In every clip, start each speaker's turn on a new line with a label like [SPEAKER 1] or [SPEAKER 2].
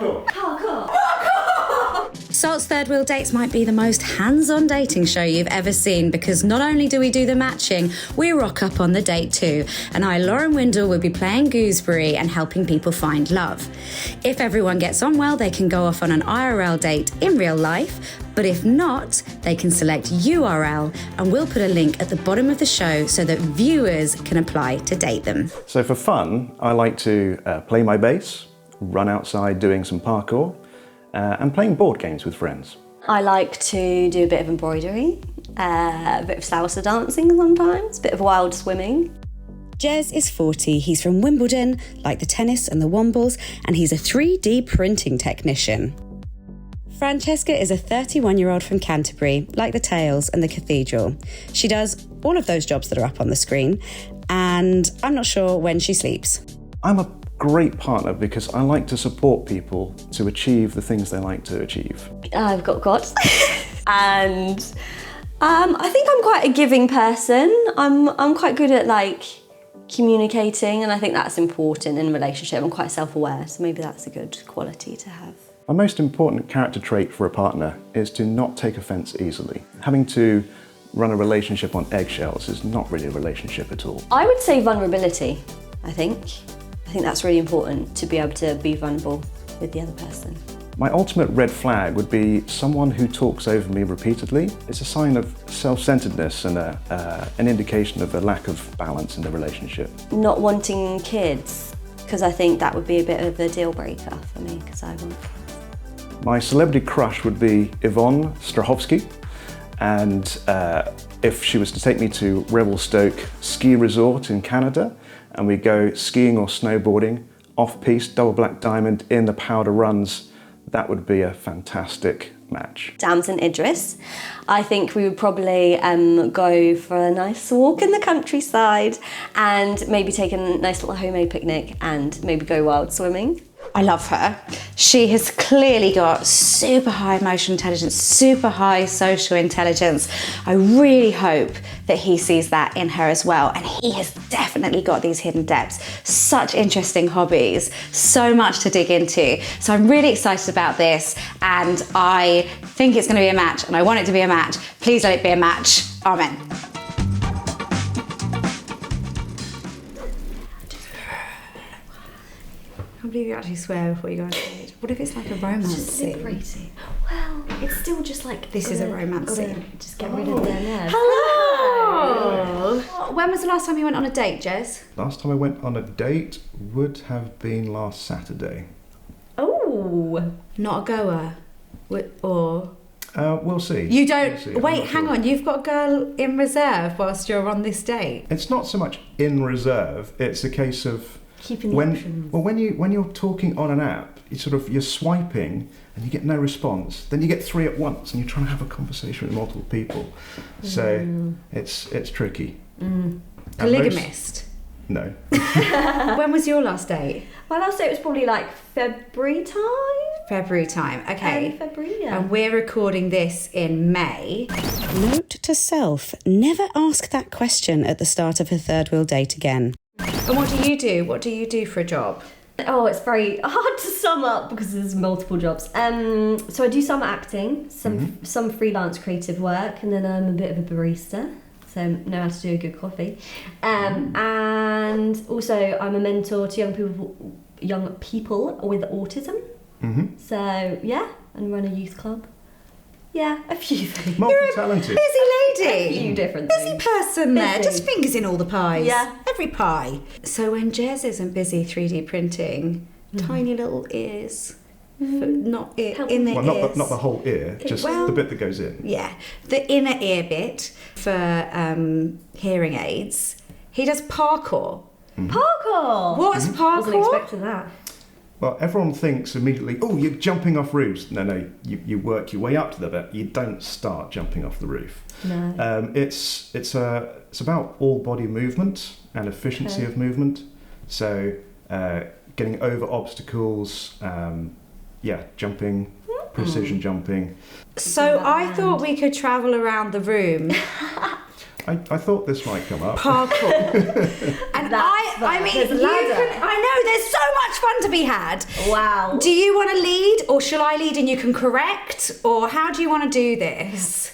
[SPEAKER 1] Parkour.
[SPEAKER 2] Parkour.
[SPEAKER 3] Salt's Third Wheel Dates might be the most hands-on dating show you've ever seen, because not only do we do the matching, we rock up on the date too. And I, Lauren Windle, will be playing gooseberry and helping people find love. If everyone gets on well, they can go off on an IRL date in real life. But if not, they can select URL, and we'll put a link at the bottom of the show so that viewers can apply to date them.
[SPEAKER 1] So for fun, I like to play my bass, run outside doing some parkour, and playing board games with friends.
[SPEAKER 2] I like to do a bit of embroidery, a bit of salsa dancing sometimes, a bit of wild swimming.
[SPEAKER 3] Jez is 40, he's from Wimbledon, like the tennis and the Wombles, and he's a 3D printing technician. Francesca is a 31-year-old from Canterbury, like the Tales and the Cathedral. She does all of those jobs that are up on the screen, and I'm not sure when she sleeps.
[SPEAKER 1] I'm a great partner because I like to support people to achieve the things they like to achieve.
[SPEAKER 2] I've got God. And I think I'm quite a giving person. I'm quite good at communicating, and I think that's important in a relationship. I'm quite self-aware, so maybe that's a good quality to have.
[SPEAKER 1] My most important character trait for a partner is to not take offence easily. Having to run a relationship on eggshells is not really a relationship at all.
[SPEAKER 2] I would say vulnerability, I think. I think that's really important, to be able to be vulnerable with the other person.
[SPEAKER 1] My ultimate red flag would be someone who talks over me repeatedly. It's a sign of self-centeredness and an indication of a lack of balance in the relationship.
[SPEAKER 2] Not wanting kids, because I think that would be a bit of a deal breaker for me, because I want kids.
[SPEAKER 1] My celebrity crush would be Yvonne Strahovski, and if she was to take me to Revelstoke Ski Resort in Canada, and we go skiing or snowboarding, off-piste, double black diamond in the powder runs, that would be a fantastic match.
[SPEAKER 2] Damson Idris. I think we would probably go for a nice walk in the countryside and maybe take a nice little homemade picnic and maybe go wild swimming.
[SPEAKER 3] I love her. She has clearly got super high emotional intelligence, super high social intelligence. I really hope that he sees that in her as well. And he has definitely got these hidden depths, such interesting hobbies, so much to dig into. So I'm really excited about this, and I think it's going to be a match, and I want it to be a match. Please let it be a match. Amen. I can't believe you actually swear before you go on stage. What if it's like a romance scene?
[SPEAKER 2] Well, it's still just like...
[SPEAKER 3] This is a romance scene.
[SPEAKER 2] Just get rid of their nerves.
[SPEAKER 3] Hello! When was the last time you went on a date, Jez?
[SPEAKER 1] Last time I went on a date would have been last Saturday.
[SPEAKER 2] Oh!
[SPEAKER 3] Not a goer? Or...
[SPEAKER 1] We'll see.
[SPEAKER 3] You don't...
[SPEAKER 1] We'll see.
[SPEAKER 3] Wait, hang on. You've got a girl in reserve whilst you're on this date?
[SPEAKER 1] It's not so much in reserve, it's a case of...
[SPEAKER 2] Keeping the options.
[SPEAKER 1] Well, when you're talking on an app, you're swiping and you get no response. Then you get three at once, and you're trying to have a conversation with multiple people. So it's tricky.
[SPEAKER 3] Polygamist?
[SPEAKER 1] No.
[SPEAKER 3] When was your last date?
[SPEAKER 2] My last date was probably like February time.
[SPEAKER 3] February time. Okay.
[SPEAKER 2] February, yeah.
[SPEAKER 3] And we're recording this in May. Note to self: never ask that question at the start of a third wheel date again. And what do you do? What do you do for a job?
[SPEAKER 2] Oh, it's very hard to sum up because there's multiple jobs. So I do some acting, some freelance creative work, and then I'm a bit of a barista, so I know how to do a good coffee. And also I'm a mentor to young people with autism. So yeah, and run a youth club. Yeah, a few things.
[SPEAKER 1] Multi-talented.
[SPEAKER 3] Busy lady.
[SPEAKER 2] A few different
[SPEAKER 3] busy
[SPEAKER 2] things.
[SPEAKER 3] person there.
[SPEAKER 2] Busy.
[SPEAKER 3] Just fingers in all the pies.
[SPEAKER 2] Yeah.
[SPEAKER 3] Every pie. So when Jez isn't busy 3D printing, tiny little ears, not ear, in the ears.
[SPEAKER 1] Not the whole ear, just the bit that goes in.
[SPEAKER 3] Yeah, the inner ear bit for hearing aids. He does parkour.
[SPEAKER 2] Parkour!
[SPEAKER 3] What's parkour?
[SPEAKER 2] Wasn't expecting that.
[SPEAKER 1] Well, everyone thinks immediately, oh, you're jumping off roofs. No, you work your way up to the bit. You don't start jumping off the roof.
[SPEAKER 2] No.
[SPEAKER 1] It's about all body movement and efficiency of movement. So getting over obstacles, jumping, precision jumping.
[SPEAKER 3] So I thought we could travel around the room.
[SPEAKER 1] I thought this might come up.
[SPEAKER 3] Parkour. And I mean,
[SPEAKER 2] There's a ladder.
[SPEAKER 3] I know, there's so much fun to be had.
[SPEAKER 2] Wow.
[SPEAKER 3] Do you want to lead, or shall I lead and you can correct, or how do you want to do this?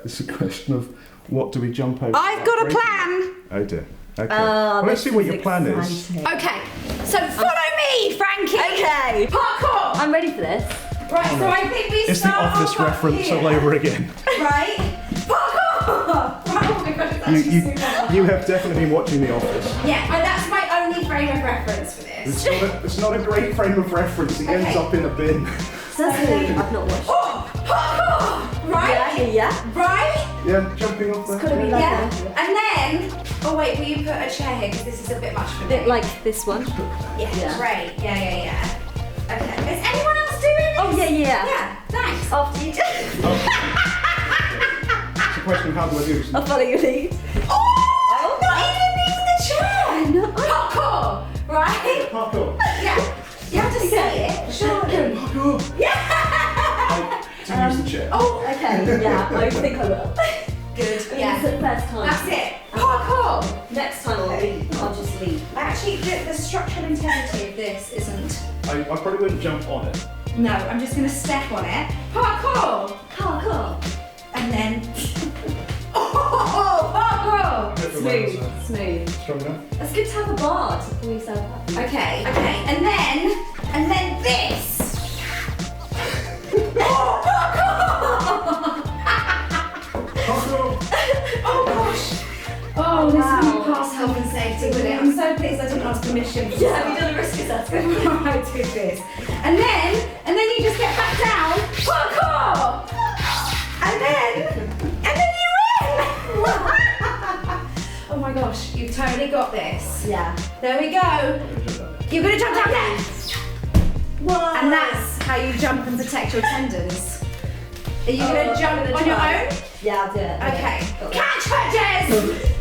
[SPEAKER 1] It's a question of what do we jump over?
[SPEAKER 3] I've got a plan.
[SPEAKER 1] Oh dear. Okay. Well, let's see what your plan is.
[SPEAKER 3] Okay, so follow me, Frankie.
[SPEAKER 2] Okay.
[SPEAKER 3] Parkour.
[SPEAKER 2] I'm ready for this.
[SPEAKER 3] Right, so I think we
[SPEAKER 1] It's the
[SPEAKER 3] start
[SPEAKER 1] Office
[SPEAKER 3] off up
[SPEAKER 1] reference
[SPEAKER 3] here.
[SPEAKER 1] all over again.
[SPEAKER 3] Right? Parkour! Right, oh my god, it's actually super fun.
[SPEAKER 1] You have definitely been watching The Office.
[SPEAKER 3] Yeah, and that's my only frame of reference for this.
[SPEAKER 1] It's not a great frame of reference. He ends up in a bin.
[SPEAKER 2] Certainly. I've not watched.
[SPEAKER 3] Oh, parkour! Right?
[SPEAKER 2] Yeah.
[SPEAKER 3] Right?
[SPEAKER 1] Yeah, jumping off there.
[SPEAKER 2] Could it be like
[SPEAKER 3] Yeah. And then, oh wait, will you put a chair here because this is a bit much for
[SPEAKER 2] a
[SPEAKER 3] me?
[SPEAKER 2] bit like this one?
[SPEAKER 3] Yeah,
[SPEAKER 2] Yeah.
[SPEAKER 3] great. Yeah. Okay. Is anyone else doing this?
[SPEAKER 2] Oh, yeah.
[SPEAKER 3] Yeah, thanks.
[SPEAKER 2] After you.
[SPEAKER 1] It's a question of how do I do this?
[SPEAKER 2] I'll follow your lead.
[SPEAKER 3] Oh, not even needing the chair.
[SPEAKER 2] No.
[SPEAKER 3] Parkour, right?
[SPEAKER 1] Parkour.
[SPEAKER 3] Yeah. You have to say it. Sure.
[SPEAKER 1] Parkour.
[SPEAKER 3] Yeah.
[SPEAKER 1] To use the chair.
[SPEAKER 2] Oh, okay. Yeah, I think I will.
[SPEAKER 3] Good.
[SPEAKER 2] It's
[SPEAKER 3] Yeah.
[SPEAKER 2] the first time.
[SPEAKER 3] That's it. Parkour.
[SPEAKER 2] Next time I'll just leave.
[SPEAKER 3] Actually, the structural integrity of this isn't.
[SPEAKER 1] I probably wouldn't jump on it.
[SPEAKER 3] No, I'm just gonna step on it. Parkour.
[SPEAKER 2] Parkour.
[SPEAKER 3] And then. Oh, parkour.
[SPEAKER 2] Smooth.
[SPEAKER 1] Strong enough?
[SPEAKER 2] It's good to have a bar to pull yourself up.
[SPEAKER 3] Okay. And then this. Oh,
[SPEAKER 1] Parkour!
[SPEAKER 3] oh gosh. Oh, this won't pass health and safety, will it? I'm so pleased I didn't ask permission.
[SPEAKER 2] Yeah, have you done a risk assessment?
[SPEAKER 3] I did this. And then you just get back down. Parkour! And then you win! Oh my gosh, you've totally got this.
[SPEAKER 2] Yeah.
[SPEAKER 3] There we go. You're gonna jump down there.
[SPEAKER 2] Whoa.
[SPEAKER 3] And that's how you jump and protect your tendons. Are you gonna jump
[SPEAKER 2] I'm
[SPEAKER 3] on
[SPEAKER 2] gonna
[SPEAKER 3] your
[SPEAKER 2] try.
[SPEAKER 3] own?
[SPEAKER 2] Yeah, I'll do it.
[SPEAKER 3] Okay.
[SPEAKER 2] Got
[SPEAKER 3] Catch her, Jez!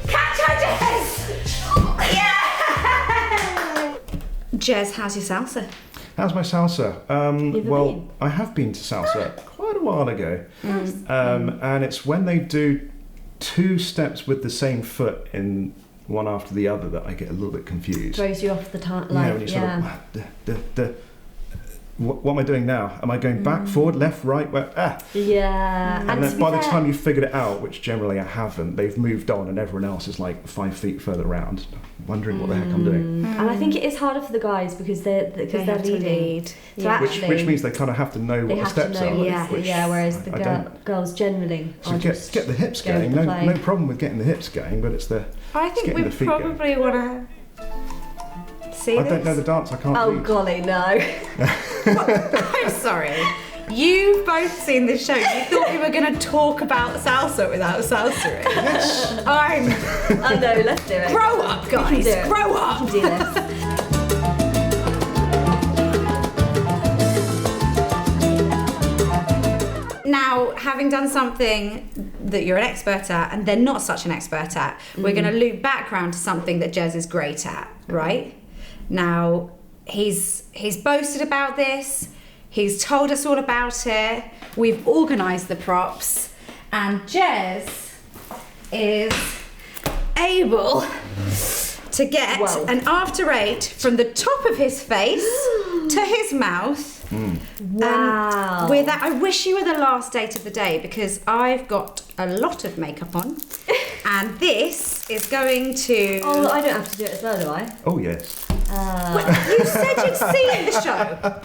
[SPEAKER 3] Catch her, Jez! Yeah! Jez, how's your salsa?
[SPEAKER 1] How's my salsa?
[SPEAKER 2] Never
[SPEAKER 1] Well,
[SPEAKER 2] been.
[SPEAKER 1] I have been to salsa quite a while ago. And it's when they do 2 steps with the same foot in one after the other that I get a little bit confused.
[SPEAKER 2] Throws you off the time.
[SPEAKER 1] Yeah, when you sort of, what am I doing now? Am I going back, forward, left, right?
[SPEAKER 2] Yeah.
[SPEAKER 1] And
[SPEAKER 2] to
[SPEAKER 1] then
[SPEAKER 2] be
[SPEAKER 1] by the
[SPEAKER 2] fair-
[SPEAKER 1] time you've figured it out, which generally I haven't, they've moved on and everyone else is like 5 feet further around, wondering what the heck I'm doing.
[SPEAKER 2] And I think it is harder for the guys because they're
[SPEAKER 3] They
[SPEAKER 2] leading.
[SPEAKER 3] have to lead.
[SPEAKER 2] So
[SPEAKER 3] Yeah.
[SPEAKER 2] actually,
[SPEAKER 1] Which means they kind of have to know
[SPEAKER 2] they
[SPEAKER 1] what the
[SPEAKER 2] have to
[SPEAKER 1] steps
[SPEAKER 2] know
[SPEAKER 1] are.
[SPEAKER 2] what
[SPEAKER 3] Yeah.
[SPEAKER 1] which
[SPEAKER 2] whereas the
[SPEAKER 1] I don't.
[SPEAKER 2] girls generally
[SPEAKER 1] So
[SPEAKER 2] are
[SPEAKER 1] get
[SPEAKER 2] just
[SPEAKER 1] the hips
[SPEAKER 2] go with
[SPEAKER 1] going.
[SPEAKER 2] the
[SPEAKER 1] No
[SPEAKER 2] flow.
[SPEAKER 1] problem with getting the hips going, but it's the
[SPEAKER 3] I
[SPEAKER 1] it's
[SPEAKER 3] think
[SPEAKER 1] getting
[SPEAKER 3] we
[SPEAKER 1] the feet going.
[SPEAKER 3] probably want to see
[SPEAKER 1] I
[SPEAKER 3] this.
[SPEAKER 1] don't know the dance. I can't
[SPEAKER 2] Oh
[SPEAKER 1] lead.
[SPEAKER 2] golly, no.
[SPEAKER 3] I'm sorry. You've both seen this show. You thought we were going to talk about salsa without salsa.
[SPEAKER 1] Yes.
[SPEAKER 3] I'm.
[SPEAKER 2] Oh no, let's do it.
[SPEAKER 3] Grow up,
[SPEAKER 2] We can
[SPEAKER 3] guys.
[SPEAKER 2] do it.
[SPEAKER 3] Grow
[SPEAKER 2] We
[SPEAKER 3] up.
[SPEAKER 2] can do this.
[SPEAKER 3] Now, having done something that you're an expert at and then not such an expert at, we're going to loop back round to something that Jez is great at, right? Now, he's boasted about this. He's told us all about it. We've organised the props, and Jez is able to get
[SPEAKER 2] Whoa.
[SPEAKER 3] an after 8 from the top of his face to his mouth.
[SPEAKER 2] Wow.
[SPEAKER 3] With that, I wish you were the last date of the day because I've got a lot of makeup on, and this is going to.
[SPEAKER 2] Oh, I don't have to do it as well, do I?
[SPEAKER 1] Oh yes.
[SPEAKER 3] Well, you said you'd seen the show.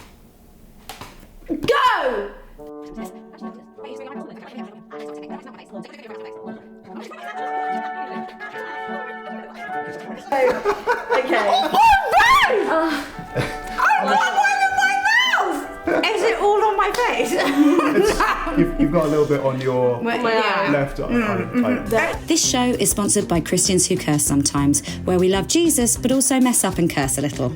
[SPEAKER 3] Go!
[SPEAKER 2] Okay.
[SPEAKER 3] I'm not wiping my mouth! Is it all on my face?
[SPEAKER 1] You've got a little bit on your
[SPEAKER 3] Yeah.
[SPEAKER 1] left eye.
[SPEAKER 3] This show is sponsored by Christians Who Curse Sometimes, where we love Jesus but also mess up and curse a little.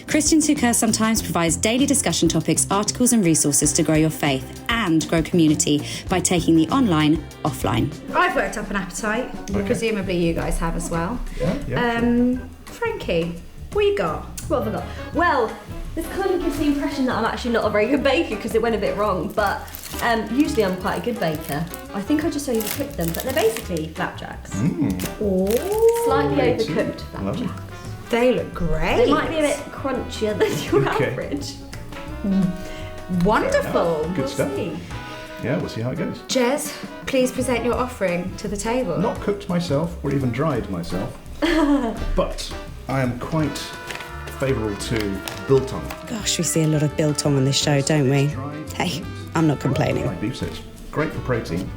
[SPEAKER 3] Christians Who Curse Sometimes provides daily discussion topics, articles and resources to grow your faith and grow community by taking the online offline. I've worked up an appetite. Presumably you guys have as well.
[SPEAKER 1] Yeah.
[SPEAKER 3] Frankie, what you got?
[SPEAKER 2] What have I got? Well, this kind of gives the impression that I'm actually not a very good baker because it went a bit wrong, but usually I'm quite a good baker. I think I just overcooked them, but they're basically flapjacks.
[SPEAKER 3] Oh.
[SPEAKER 2] Slightly
[SPEAKER 1] Great.
[SPEAKER 2] overcooked
[SPEAKER 1] Lovely.
[SPEAKER 2] flapjacks.
[SPEAKER 3] They look great.
[SPEAKER 2] They might be a bit crunchier than your
[SPEAKER 1] Okay.
[SPEAKER 2] average.
[SPEAKER 3] Wonderful.
[SPEAKER 1] Good stuff.
[SPEAKER 2] See.
[SPEAKER 1] Yeah, we'll see how it goes.
[SPEAKER 3] Jez, please present your offering to the table.
[SPEAKER 1] Not cooked myself or even dried myself, but I am quite favourable to biltong.
[SPEAKER 4] Gosh, we see a lot of biltong on this show, don't we? Hey, I'm not complaining.
[SPEAKER 1] Dried beef, so it's great for protein.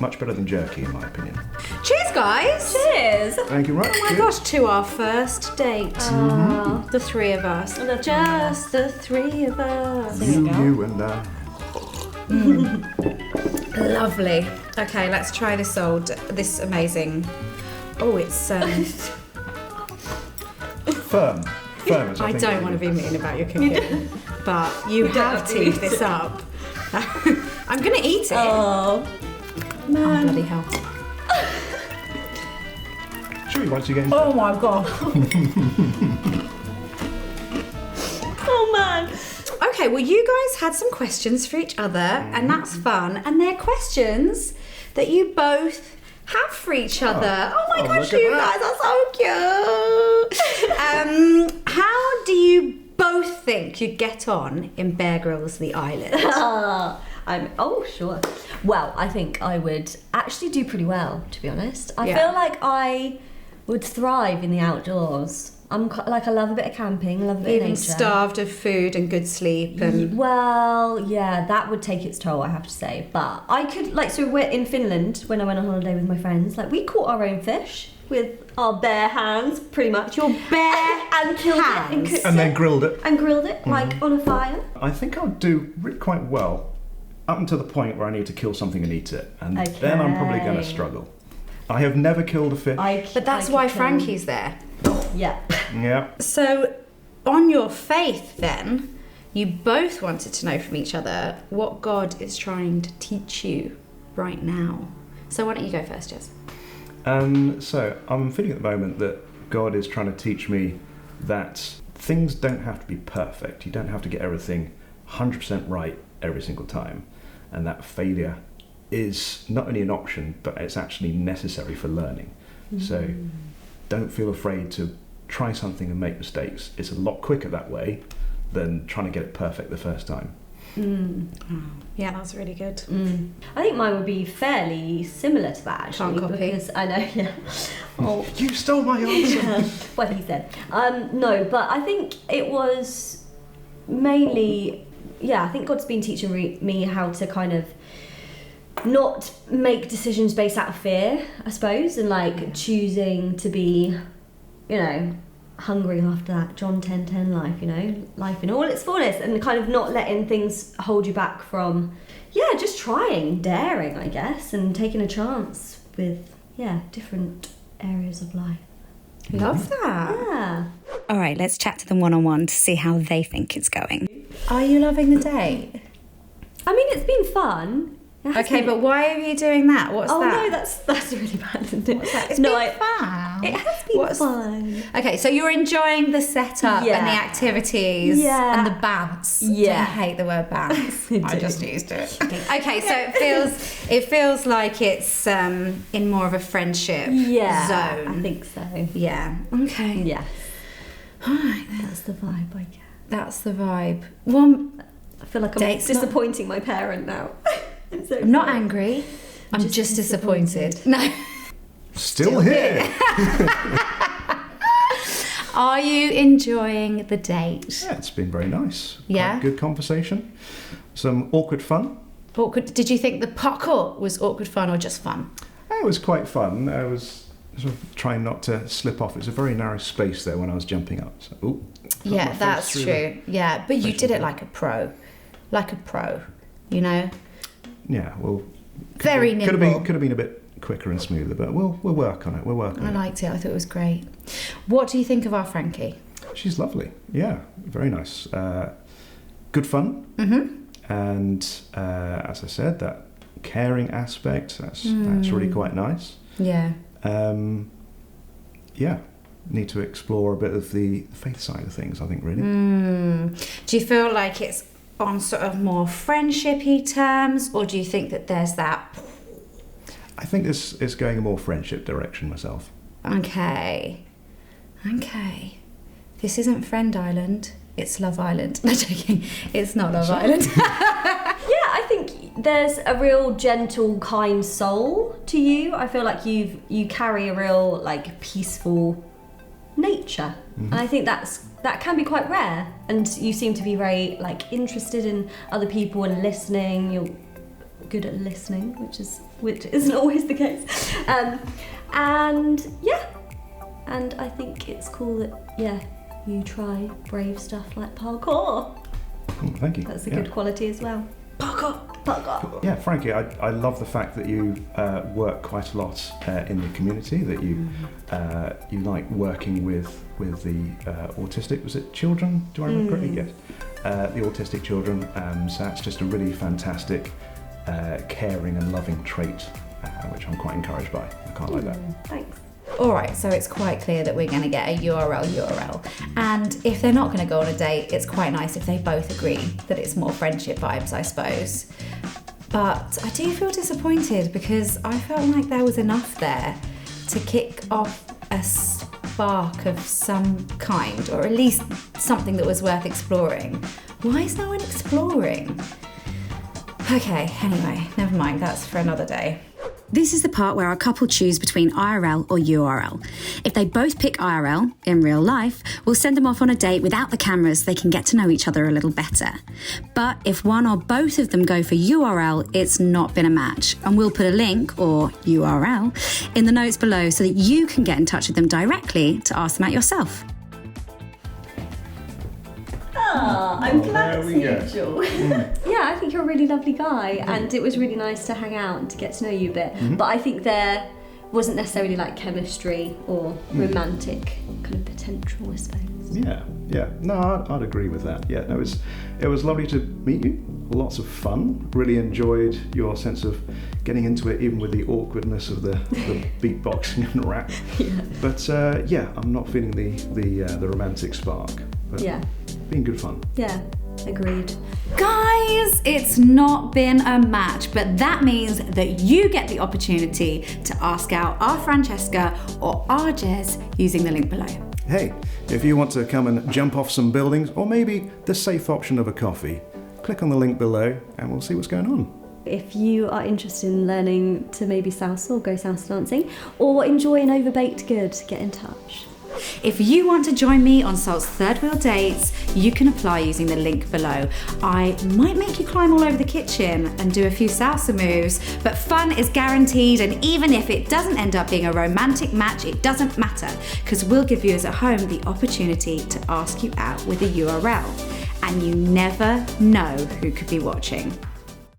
[SPEAKER 1] Much better than jerky, in my opinion.
[SPEAKER 3] Cheers, guys.
[SPEAKER 2] Cheers.
[SPEAKER 1] Thank you, right?
[SPEAKER 3] Oh my gosh, to our first date. The three of us. Just the three of us.
[SPEAKER 1] You and I.
[SPEAKER 3] Lovely. Okay, let's try this amazing. Oh, it's
[SPEAKER 1] Firm. Firm as
[SPEAKER 3] I
[SPEAKER 1] think
[SPEAKER 3] don't want to be mean about your cooking, but you have teed this up. I'm gonna eat it.
[SPEAKER 2] Oh,
[SPEAKER 3] Oh, bloody hell.
[SPEAKER 1] Sure, you want to get
[SPEAKER 3] Oh my god.
[SPEAKER 2] oh man.
[SPEAKER 3] Okay, well, you guys had some questions for each other, and that's fun. And they're questions that you both have for each other. Oh my gosh,
[SPEAKER 1] look at
[SPEAKER 3] you
[SPEAKER 1] that.
[SPEAKER 3] guys are so cute. How do you both think you'd get on in Bear Grylls The Island?
[SPEAKER 2] Sure. Well, I think I would actually do pretty well, to be honest. I
[SPEAKER 3] Yeah.
[SPEAKER 2] feel like I would thrive in the outdoors. I love a bit of camping, love a bit
[SPEAKER 3] Even
[SPEAKER 2] of nature.
[SPEAKER 3] starved of food and good sleep and...
[SPEAKER 2] Well, yeah, that would take its toll, I have to say. But I could, so we're in Finland when I went on holiday with my friends. We caught our own fish with our bare hands, pretty much.
[SPEAKER 3] Your bare
[SPEAKER 2] and killed
[SPEAKER 3] hands.
[SPEAKER 2] it and cooked
[SPEAKER 1] And then
[SPEAKER 2] it.
[SPEAKER 1] grilled it.
[SPEAKER 2] And grilled it, on a fire.
[SPEAKER 1] I think I'll do really quite well up until the point where I need to kill something and eat it. And then I'm probably going to
[SPEAKER 2] Okay.
[SPEAKER 1] struggle. I have never killed a fish.
[SPEAKER 3] But that's why Frankie's there.
[SPEAKER 2] Yeah.
[SPEAKER 1] Yeah.
[SPEAKER 3] So, on your faith then, you both wanted to know from each other what God is trying to teach you right now. So why don't you go first, Jess?
[SPEAKER 1] So I'm feeling at the moment that God is trying to teach me that things don't have to be perfect. You don't have to get everything 100% right every single time. And that failure is not only an option, but it's actually necessary for learning. So don't feel afraid to try something and make mistakes. It's a lot quicker that way than trying to get it perfect the first time.
[SPEAKER 3] Yeah, that's really good.
[SPEAKER 2] I think mine would be fairly similar to that, actually.
[SPEAKER 3] Can't copy.
[SPEAKER 2] Because I know, yeah. Oh,
[SPEAKER 1] You stole my answer!
[SPEAKER 2] what he said. No, but I think it was mainly, I think God's been teaching me how to kind of not make decisions based out of fear, I suppose, and choosing to be, hungry after that John 10:10 life, life in all its fullness, and kind of not letting things hold you back from, just trying, daring, I guess, and taking a chance with, different areas of life.
[SPEAKER 3] Love that.
[SPEAKER 2] Yeah.
[SPEAKER 4] All right, let's chat to them one-on-one to see how they think it's going.
[SPEAKER 3] Are you loving the date?
[SPEAKER 2] I mean, it's been fun. It has
[SPEAKER 3] Okay,
[SPEAKER 2] been-
[SPEAKER 3] but why are you doing that? What's
[SPEAKER 2] Oh
[SPEAKER 3] that?
[SPEAKER 2] no, that's really bad, isn't it?
[SPEAKER 3] It's
[SPEAKER 2] no,
[SPEAKER 3] been fun.
[SPEAKER 2] It has been fun.
[SPEAKER 3] Okay, so you're enjoying the setup
[SPEAKER 2] Yeah.
[SPEAKER 3] and the activities
[SPEAKER 2] Yeah.
[SPEAKER 3] and the bounce.
[SPEAKER 2] Yeah.
[SPEAKER 3] I hate the word bounce.
[SPEAKER 2] I
[SPEAKER 3] I
[SPEAKER 2] do.
[SPEAKER 3] just used it. Okay, so it feels like it's in more of a friendship zone.
[SPEAKER 2] I think so.
[SPEAKER 3] Yeah. Okay.
[SPEAKER 2] Yeah,
[SPEAKER 3] All right then.
[SPEAKER 2] that's the vibe I get.
[SPEAKER 3] That's the vibe. Well,
[SPEAKER 2] I feel like I'm
[SPEAKER 3] Date's not-
[SPEAKER 2] disappointing my parent now.
[SPEAKER 3] I'm not angry. I'm just disappointed. No.
[SPEAKER 1] Still here!
[SPEAKER 3] Are you enjoying the date?
[SPEAKER 1] Yeah, it's been very nice. Quite
[SPEAKER 3] Yeah?
[SPEAKER 1] good conversation. Some awkward fun.
[SPEAKER 3] Awkward. Did you think the parkour was awkward fun or just fun?
[SPEAKER 1] It was quite fun. I was sort of trying not to slip off. It was a very narrow space there when I was jumping up. So, put my
[SPEAKER 3] Yeah,
[SPEAKER 1] face
[SPEAKER 3] that's
[SPEAKER 1] through
[SPEAKER 3] true. Yeah, but you did it like a pro, you know.
[SPEAKER 1] Yeah, well,
[SPEAKER 3] Very
[SPEAKER 1] could have
[SPEAKER 3] nimble.
[SPEAKER 1] been a bit quicker and smoother, but we'll work on it. We'll work on
[SPEAKER 3] I
[SPEAKER 1] it.
[SPEAKER 3] liked it. I thought it was great. What do you think of our Frankie?
[SPEAKER 1] She's lovely. Yeah, very nice. Good fun.
[SPEAKER 3] Mm-hmm.
[SPEAKER 1] And as I said, that caring aspect, that's really quite nice.
[SPEAKER 3] Yeah.
[SPEAKER 1] Yeah, need to explore a bit of the faith side of things, I think, really.
[SPEAKER 3] Do you feel like it's on sort of more friendshipy terms, or do you think that there's that?
[SPEAKER 1] I think this is going a more friendship direction myself.
[SPEAKER 3] Okay. Okay. This isn't Friend Island, it's Love Island. No, joking. It's not Love Island.
[SPEAKER 2] Yeah, I think there's a real gentle, kind soul to you. I feel like you carry a real like peaceful nature, and I think that can be quite rare. And you seem to be very like interested in other people and listening. You're good at listening, which isn't always the case. And yeah, and I think it's cool that you try brave stuff like parkour.
[SPEAKER 1] Thank you.
[SPEAKER 2] That's a good quality as well. Parkour.
[SPEAKER 1] Yeah, frankly, I love the fact that you work quite a lot in the community, that you like working with the autistic, was it children? Do I remember correctly? Yes. The autistic children, so that's just a really fantastic, caring and loving trait, which I'm quite encouraged by. I can't like that.
[SPEAKER 2] Thanks.
[SPEAKER 3] All right, so it's quite clear that we're going to get a URL. And if they're not going to go on a date, it's quite nice if they both agree that it's more friendship vibes, I suppose. But I do feel disappointed because I felt like there was enough there to kick off a spark of some kind, or at least something that was worth exploring. Why is no one exploring? Okay, anyway, never mind, that's for another day.
[SPEAKER 5] This is the part where our couple choose between IRL or URL. If they both pick IRL, in real life, we'll send them off on a date without the cameras so they can get to know each other a little better. But if one or both of them go for URL, it's not been a match. And we'll put a link, or URL, in the notes below so that you can get in touch with them directly to ask them out yourself.
[SPEAKER 2] I'm glad to see you, Joel. Yeah, I think you're a really lovely guy, and it was really nice to hang out and to get to know you a bit. But I think there wasn't necessarily like chemistry or romantic kind of potential, I suppose.
[SPEAKER 1] Yeah. No, I'd agree with that. Yeah, no, it was lovely to meet you. Lots of fun. Really enjoyed your sense of getting into it, even with the awkwardness of the beatboxing and rap. But I'm not feeling the romantic spark. But been good fun.
[SPEAKER 2] Yeah, agreed.
[SPEAKER 3] Guys, it's not been a match, but that means that you get the opportunity to ask out our Francesca or our Jez using the link below.
[SPEAKER 1] Hey, if you want to come and jump off some buildings, or maybe the safe option of a coffee, click on the link below and we'll see what's going on.
[SPEAKER 2] If you are interested in learning to maybe salsa or go salsa dancing, or enjoy an overbaked good, get in touch.
[SPEAKER 3] If you want to join me on Salt's Third Wheel Dates, you can apply using the link below. I might make you climb all over the kitchen and do a few salsa moves, but fun is guaranteed, and even if it doesn't end up being a romantic match, it doesn't matter, because we'll give viewers at home the opportunity to ask you out with a URL. And you never know who could be watching.